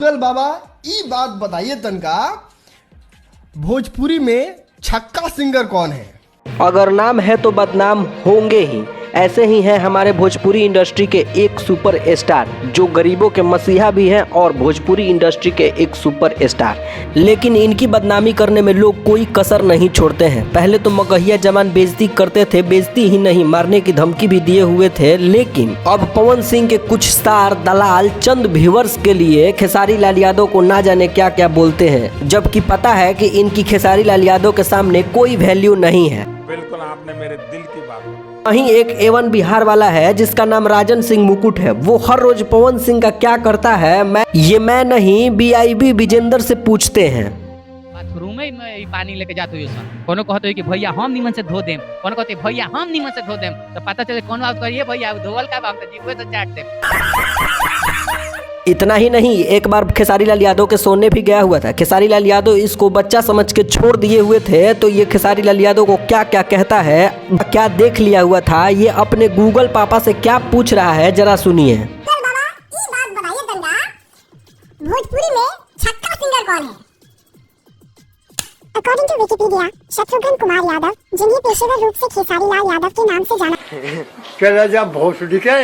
Google बाबा ई बात बताइए तनका भोजपुरी में छक्का सिंगर कौन है। अगर नाम है तो बदनाम होंगे ही। ऐसे ही हैं हमारे भोजपुरी इंडस्ट्री के एक सुपर स्टार जो गरीबों के मसीहा भी हैं और भोजपुरी इंडस्ट्री के एक सुपर स्टार, लेकिन इनकी बदनामी करने में लोग कोई कसर नहीं छोड़ते हैं। पहले तो मगहिया जमान बेइज्जती करते थे, बेइज्जती ही नहीं मारने की धमकी भी दिए हुए थे, लेकिन अब पवन सिंह के कुछ स्टार दलाल चंद व्यूअर्स के लिए खेसारी लाल यादव को ना जाने क्या क्या बोलते हैं, जबकि पता है कि इनकी खेसारी लाल यादव के सामने कोई वैल्यू नहीं है। बिल्कुल आपने मेरे दिल की बात। वहीं एक A1 बिहार वाला है जिसका नाम राजन सिंह मुकुट है। वो हर रोज पवन सिंह का क्या करता है मैं नहीं BIB विजेंद्र से पूछते हैं। बाथरूम में पानी लेके जाते हुए कोनो कहते कि भैया हम निमन से धो देम, कोनो कहते भैया हम निमन से धो देम, तो पता चले कौन बात करिए भैया धोवल का बात जीवे तो चाट देम। इतना ही नहीं, एक बार खेसारी लाल यादव के सोने भी गया हुआ था। खेसारी लाल यादव इसको बच्चा समझ के छोड़ दिए हुए थे, तो ये खेसारी लाल यादव को क्या क्या कहता है, क्या देख लिया हुआ था, ये अपने गूगल पापा से क्या पूछ रहा है, जरा सुनिए। भोजपुरी में छक्का सिंगर कौन है? According to Wikipedia, Shatrughan Kumar Yadav, जिन्हें पेशेवर रूप से खेसारी लाल यादव के नाम से जाना भोसड़ी के